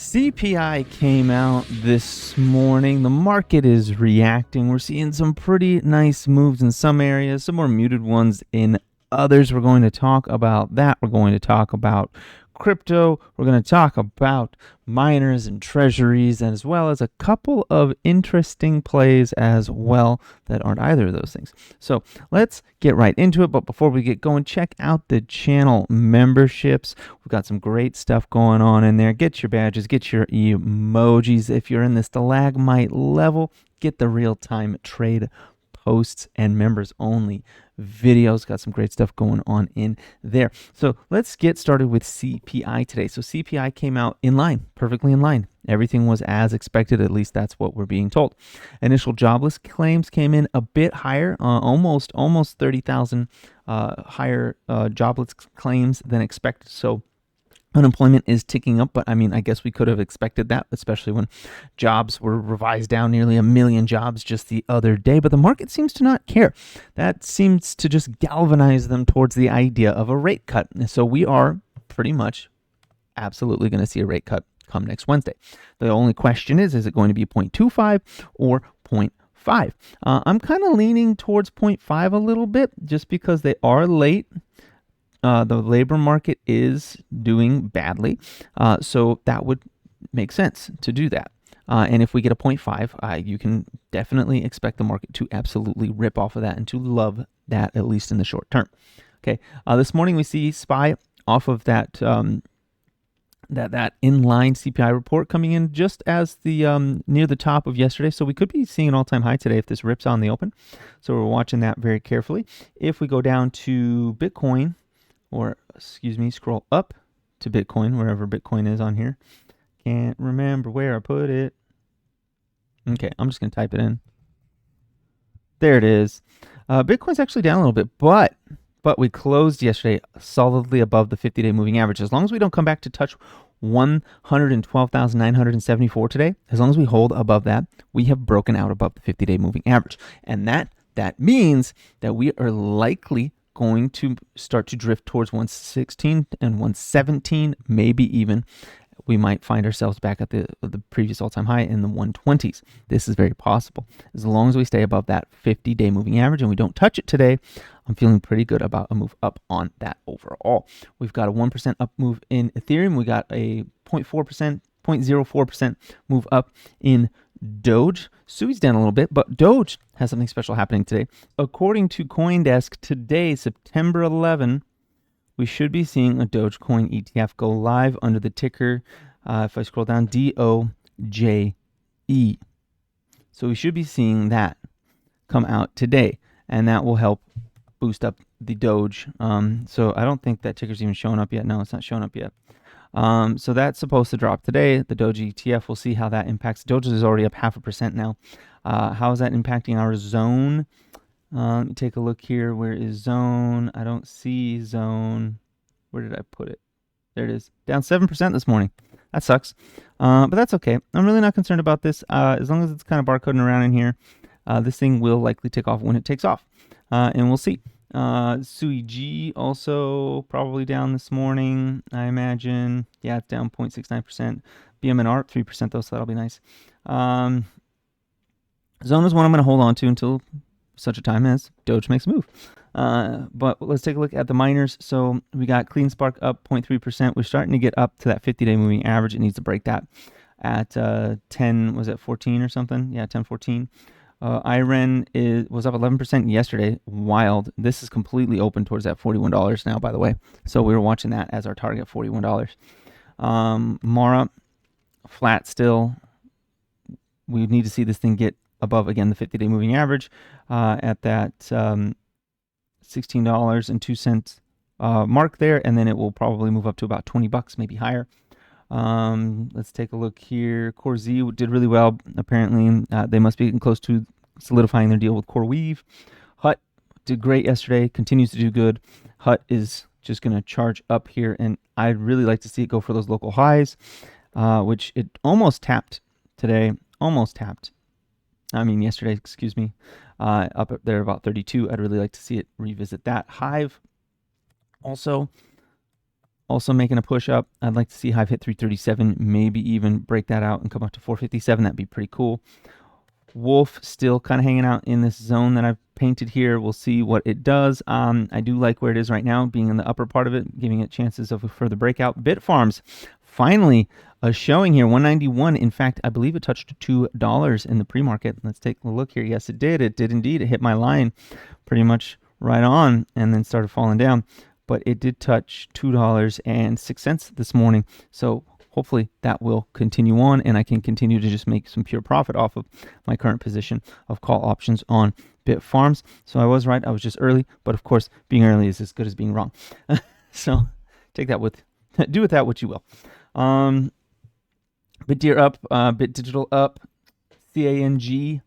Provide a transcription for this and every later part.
CPI came out this morning. The market is reacting. We're seeing some pretty nice moves in some areas, some more muted ones in others. We're going to talk about that. We're going to talk about crypto. We're going to talk about miners and treasuries, as well as a couple of interesting plays as well that aren't either of those things. So let's get right into it. But before we get going, check out the channel memberships. We've got some great stuff going on in there. Get your badges, get your emojis. If you're in the stalagmite level, get the real-time trade posts and members only videos. Got some great stuff going on in there. So let's get started with CPI today. So CPI came out in line, perfectly in line. Everything was as expected, at least that's what we're being told. Initial jobless claims came in a bit higher, almost 30,000 higher jobless claims than expected. So unemployment is ticking up, but I mean, I guess we could have expected that, especially when jobs were revised down nearly 1 million jobs just the other day. But the market seems to not care. That seems to just galvanize them towards the idea of a rate cut. So we are pretty much absolutely going to see a rate cut come next Wednesday. The only question is it going to be 0.25 or 0.5? I'm kind of leaning towards 0.5 a little bit just because they are late. The labor market is doing badly, so that would make sense to do that. And if we get a 0.5, you can definitely expect the market to absolutely rip off of that and to love that, at least in the short term. Okay, this morning we see SPY off of that that inline CPI report coming in just as the near the top of yesterday. So we could be seeing an all-time high today if this rips on the open. So we're watching that very carefully. If we go down to Bitcoin, or scroll up to Bitcoin, wherever Bitcoin is on here. Can't remember where I put it. Okay, I'm just going to type it in. There it is. Bitcoin's actually down a little bit, but we closed yesterday solidly above the 50-day moving average. As long as we don't come back to touch 112,974 today, as long as we hold above that, we have broken out above the 50-day moving average. And that means that we are likely going to start to drift towards 116 and 117, maybe even we might find ourselves back at the previous all-time high in the 120s. This is very possible. As long as we stay above that 50-day moving average and we don't touch it today, I'm feeling pretty good about a move up on that overall. We've got a 1% up move in Ethereum. We got a 0.04% move up in Doge. Sui's down a little bit, but Doge has something special happening today. According to CoinDesk, today, September 11, we should be seeing a Dogecoin ETF go live under the ticker, if I scroll down, DOJE. So we should be seeing that come out today, and that will help boost up the Doge. So I don't think that ticker's even showing up yet. No, it's not showing up yet. So that's supposed to drop today. The Doge ETF, we'll see how that impacts. Doge is already up 0.5% now. How is that impacting our zone? Let me take a look here. Where is zone? I don't see zone. Where did I put it? There it is. Down 7% this morning. That sucks. But that's okay. I'm really not concerned about this. As long as it's kind of barcoding around in here, this thing will likely take off when it takes off. And we'll see. Sui G also probably down this morning, I imagine. Yeah, it's down 0.69%. BMNR 3% though, so that'll be nice. Zone is one I'm going to hold on to until such a time as Doge makes a move. But let's take a look at the miners. So we got CleanSpark up 0.3%. We're starting to get up to that 50-day moving average. It needs to break that at 10, was it 14 or something? Yeah, 10.14. IREN was up 11% yesterday. Wild. This is completely open towards that $41 now, by the way. So we were watching that as our target, $41. Mara, flat still. We need to see this thing get above, again, the 50-day moving average at that $16.02 mark there, and then it will probably move up to about $20, maybe higher. Let's take a look here. Core Z did really well. Apparently, they must be getting close to solidifying their deal with CoreWeave. Hut did great yesterday, continues to do good. Hut is just going to charge up here, and I'd really like to see it go for those local highs, which it almost tapped today. Yesterday, excuse me. Up there about 32. I'd really like to see it revisit that. Hive also also making a push up. I'd like to see Hive hit 337, maybe even break that out and come up to 457. That'd be pretty cool. Wolf still kind of hanging out in this zone that I've painted here. We'll see what it does. I do like where it is right now, being in the upper part of it, giving it chances of a further breakout. Bitfarms, finally a showing here, 191. In fact, I believe it touched $2 in the pre-market. Let's take a look here. Yes, it did. It did indeed. It hit my line pretty much right on and then started falling down. But it did touch $2.06 this morning. So hopefully that will continue on, and I can continue to just make some pure profit off of my current position of call options on Bitfarms. So I was right. I was just early, but of course, being early is as good as being wrong. So take that do with that what you will. BitDeer up, BitDigital up, CANG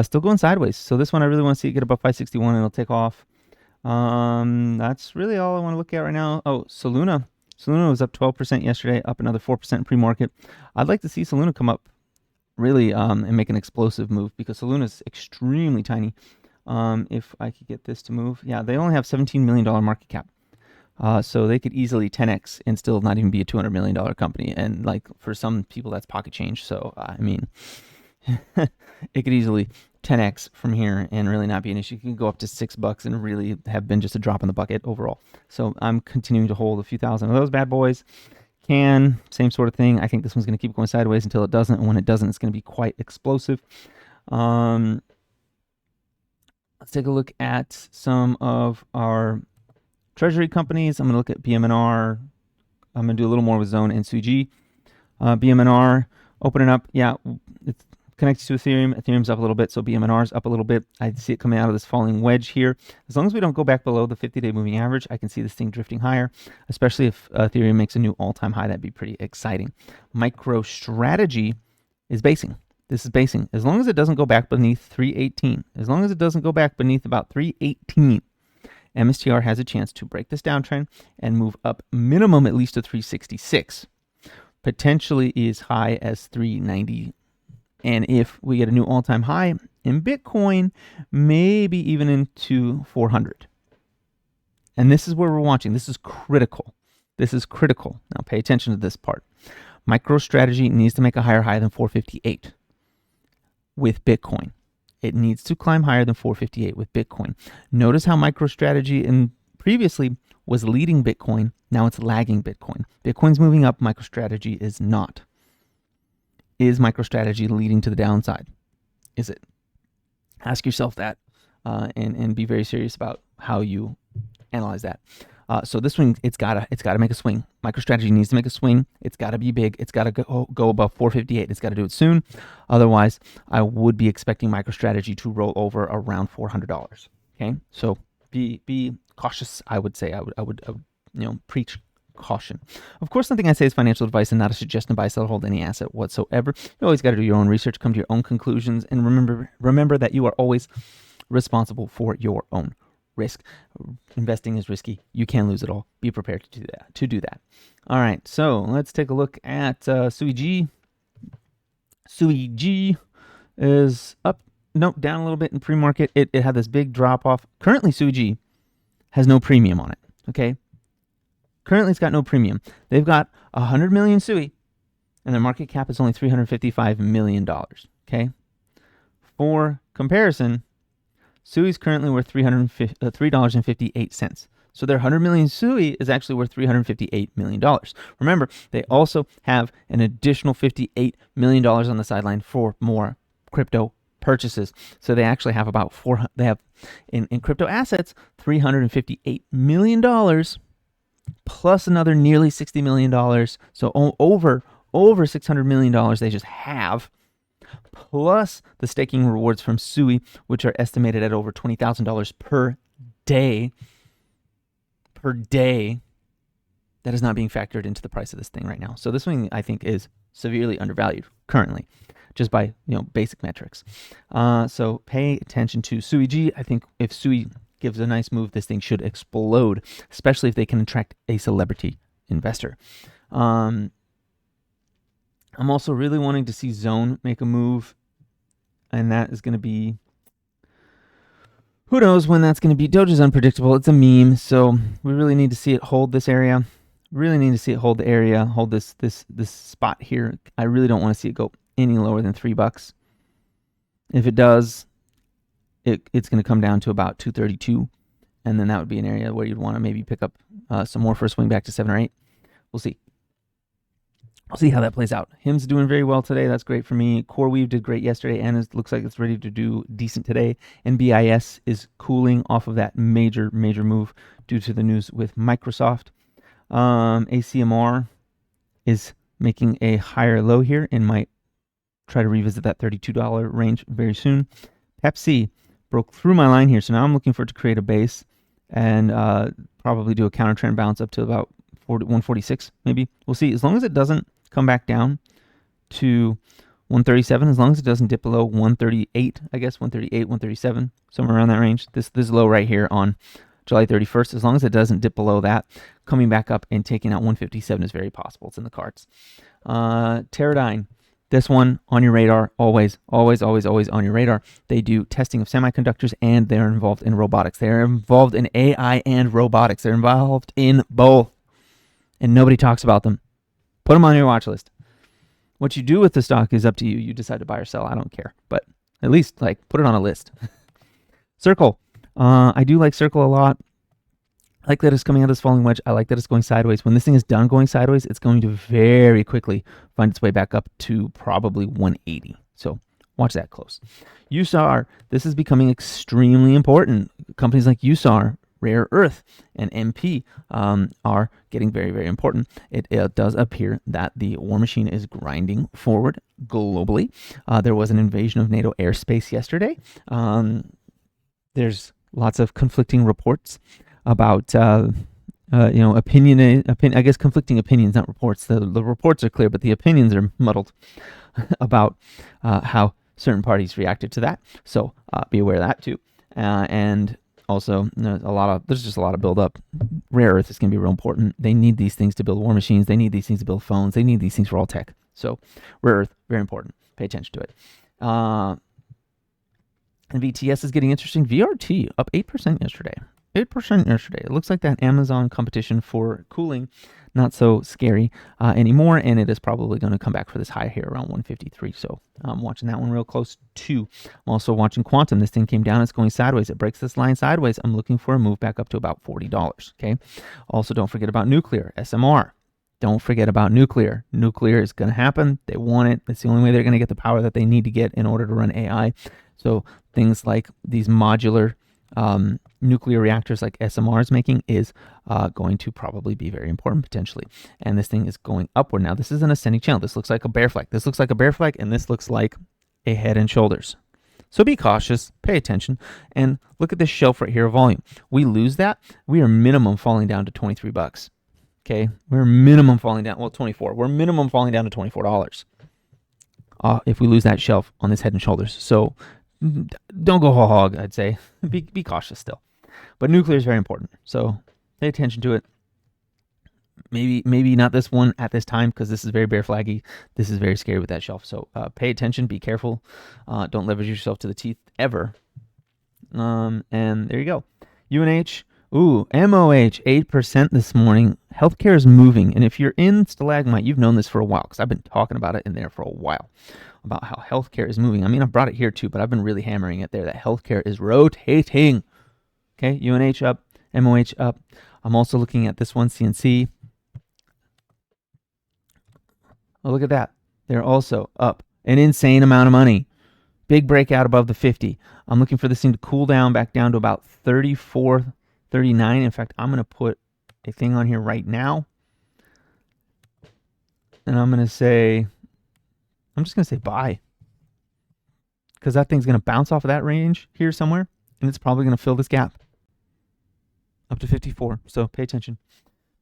still going sideways. So this one I really want to see it get above 561 and it'll take off. That's really all I want to look at right now. Oh, Soluna. Soluna was up 12% yesterday, up another 4% in pre-market. I'd like to see Soluna come up really and make an explosive move because Soluna is extremely tiny. If I could get this to move. Yeah, they only have $17 million market cap. So they could easily 10x and still not even be a $200 million company. And like for some people, that's pocket change. So, I mean, it could easily 10x from here and really not be an issue. You can go up to $6 and really have been just a drop in the bucket overall. So I'm continuing to hold a few thousand of those bad boys. Same sort of thing. I think this one's going to keep going sideways until it doesn't. And when it doesn't, it's going to be quite explosive. Let's take a look at some of our treasury companies. I'm going to look at BMNR. I'm going to do a little more with Zone and SUG. BMNR opening up. Yeah, it's connected to Ethereum. Ethereum's up a little bit, so BMNR's up a little bit. I see it coming out of this falling wedge here. As long as we don't go back below the 50-day moving average, I can see this thing drifting higher, especially if Ethereum makes a new all-time high. That'd be pretty exciting. MicroStrategy is basing. This is basing. As long as it doesn't go back beneath 318, as long as it doesn't go back beneath about 318, MSTR has a chance to break this downtrend and move up minimum at least to 366, potentially as high as 390. And if we get a new all-time high in Bitcoin, maybe even into 400. And this is where we're watching. This is critical. This is critical. Now pay attention to this part. MicroStrategy needs to make a higher high than 458 with Bitcoin. It needs to climb higher than 458 with Bitcoin. Notice how MicroStrategy previously was leading Bitcoin. Now it's lagging Bitcoin. Bitcoin's moving up. MicroStrategy is not. Is MicroStrategy leading to the downside? Is it? Ask yourself that and be very serious about how you analyze that. So this swing, it's gotta make a swing. MicroStrategy needs to make a swing. It's gotta be big. It's gotta go above 458. It's gotta do it soon. Otherwise, I would be expecting MicroStrategy to roll over around $400. Okay, so be cautious. I would say I would preach caution. Of course, nothing I say is financial advice and not a suggestion to buy, sell, or hold any asset whatsoever. You always got to do your own research, come to your own conclusions, and remember that you are always responsible for your own risk. Investing is risky. You can lose it all. Be prepared to do that. All right, so let's take a look at SUG. SUG is up, down a little bit in pre-market. It had this big drop off. Currently, SUG has no premium on it. Okay. Currently, it's got no premium. They've got 100 million SUI, and their market cap is only $355 million. Okay. For comparison, SUI is currently worth $3.58. So their 100 million SUI is actually worth $358 million. Remember, they also have an additional $58 million on the sideline for more crypto purchases. So they actually have about in crypto assets, $358 million plus another nearly $60 million. So over $600 million they just have, plus the staking rewards from SUI, which are estimated at over $20,000 per day. That is not being factored into the price of this thing right now. So this thing, I think, is severely undervalued currently, just by basic metrics. So pay attention to SUI. I think if SUI gives a nice move, this thing should explode, especially if they can attract a celebrity investor. I'm also really wanting to see Zone make a move, and that is going to be, who knows when that's going to be. Doge is unpredictable. It's a meme, so we really need to see it hold this area, Really need to see it hold the area, hold this spot here. I really don't want to see it go any lower than $3. If it does, it's going to come down to about 232, and then that would be an area where you'd want to maybe pick up some more for a swing back to 7 or 8. We'll see. I'll see how that plays out. HIM's doing very well today. That's great for me. CoreWeave did great yesterday, and it looks like it's ready to do decent today. NBIS is cooling off of that major move due to the news with Microsoft. ACMR is making a higher low here and might try to revisit that $32 range very soon. Pepsi broke through my line here, so now I'm looking for it to create a base and probably do a counter trend bounce up to about 146 maybe. We'll see. As long as it doesn't come back down to 137, as long as it doesn't dip below 138, I guess 138, 137, somewhere around that range. This low right here on July 31st, as long as it doesn't dip below that, coming back up and taking out 157 is very possible. It's in the cards. Teradyne, this one on your radar, always on your radar. They do testing of semiconductors, and they're involved in robotics. They're involved in AI and robotics. They're involved in both, and nobody talks about them. Put them on your watch list. What you do with the stock is up to you. You decide to buy or sell. I don't care, but at least put it on a list. Circle. I do like Circle a lot. I like that it's coming out of this falling wedge. I like that it's going sideways. When this thing is done going sideways, it's going to very quickly find its way back up to probably 180. So watch that close. USAR, this is becoming extremely important. Companies like USAR, Rare Earth, and MP are getting very important. It does appear that the war machine is grinding forward globally. There was an invasion of NATO airspace yesterday. There's lots of conflicting reports about I guess conflicting opinions, not reports. The reports are clear, but the opinions are muddled about how certain parties reacted to that. So be aware of that too. And also, there's just a lot of buildup. Rare earth is going to be real important. They need these things to build war machines. They need these things to build phones. They need these things for all tech. So rare earth, very important. Pay attention to it. And VTS is getting interesting. VRT up 8% yesterday. 8% yesterday. It looks like that Amazon competition for cooling, not so scary anymore, and it is probably going to come back for this high here around 153. So I'm watching that one real close too. I'm also watching Quantum. This thing came down. It's going sideways. It breaks this line sideways. I'm looking for a move back up to about $40. Okay. Also, don't forget about nuclear, SMR. Don't forget about nuclear. Nuclear is going to happen. They want it. It's the only way they're going to get the power that they need to get in order to run AI. So things like these modular nuclear reactors like SMR is making is going to probably be very important potentially. And this thing is going upward. Now, this is an ascending channel. This looks like a bear flag. This looks like a bear flag, and this looks like a head and shoulders. So be cautious, pay attention, and look at this shelf right here of volume. We lose that, we are minimum falling down to $23. Okay, we're minimum falling down, well, 24. We're minimum falling down to $24 if we lose that shelf on this head and shoulders. So don't go whole hog, I'd say. Be cautious still. But nuclear is very important, so pay attention to it. Maybe not this one at this time, because this is very bear flaggy. This is very scary with that shelf. So pay attention, be careful. Don't leverage yourself to the teeth ever. And there you go. UNH. Ooh, MOH, 8% this morning. Healthcare is moving. And if you're in Stalagmite, you've known this for a while, because I've been talking about it in there for a while, about how healthcare is moving. I mean, I've brought it here too, but I've been really hammering it there, that healthcare is rotating. Okay, UNH up, MOH up. I'm also looking at this one, CNC. Oh, look at that. They're also up an insane amount of money. Big breakout above the 50. I'm looking for this thing to cool down back down to about 34, 39. In fact, I'm going to put a thing on here right now. And I'm just going to say buy. Because that thing's going to bounce off of that range here somewhere. And it's probably going to fill this gap up to 54. So pay attention.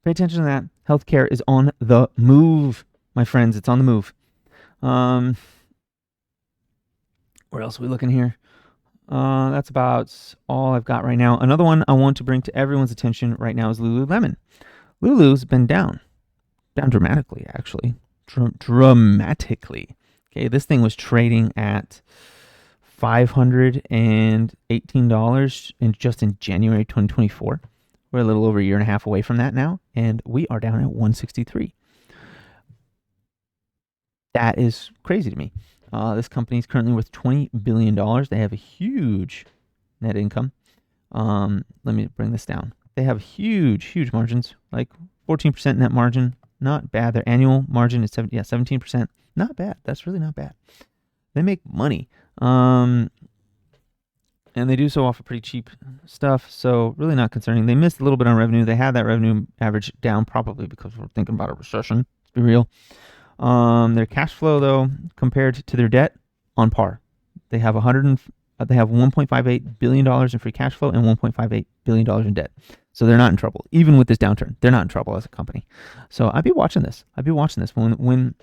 Pay attention to that. Healthcare is on the move, my friends. It's on the move. Where else are we looking here? That's about all I've got right now. Another one I want to bring to everyone's attention right now is Lululemon. Lulu's been down dramatically, actually. Dramatically. Okay, this thing was trading at $518 just in January 2024. We're a little over a year and a half away from that now, and we are down at 163. That is crazy to me. This company is currently worth $20 billion. They have a huge net income. Let me bring this down. They have huge margins, like 14% net margin. Not bad. Their annual margin is 17%. Not bad. That's really not bad. They make money. And they do so off of pretty cheap stuff, so really not concerning. They missed a little bit on revenue. They had that revenue average down probably because we're thinking about a recession. Let's be real. Their cash flow, though, compared to their debt, on par. They have $1.58 billion in free cash flow and $1.58 billion in debt. So they're not in trouble. Even with this downturn, they're not in trouble as a company. So I'd be watching this. When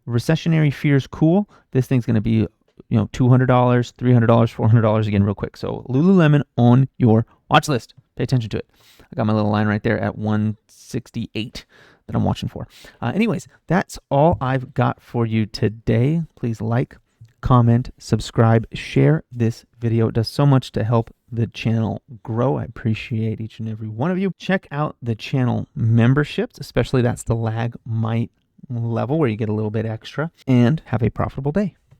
recessionary fears cool, this thing's going to be, $200, $300, $400 again real quick. So Lululemon on your watch list. Pay attention to it. I got my little line right there at 168 that I'm watching for. Anyways, that's all I've got for you today. Please like, comment, subscribe, share this video. It does so much to help the channel grow. I appreciate each and every one of you. Check out the channel memberships, especially that's the lag might level where you get a little bit extra, and have a profitable day.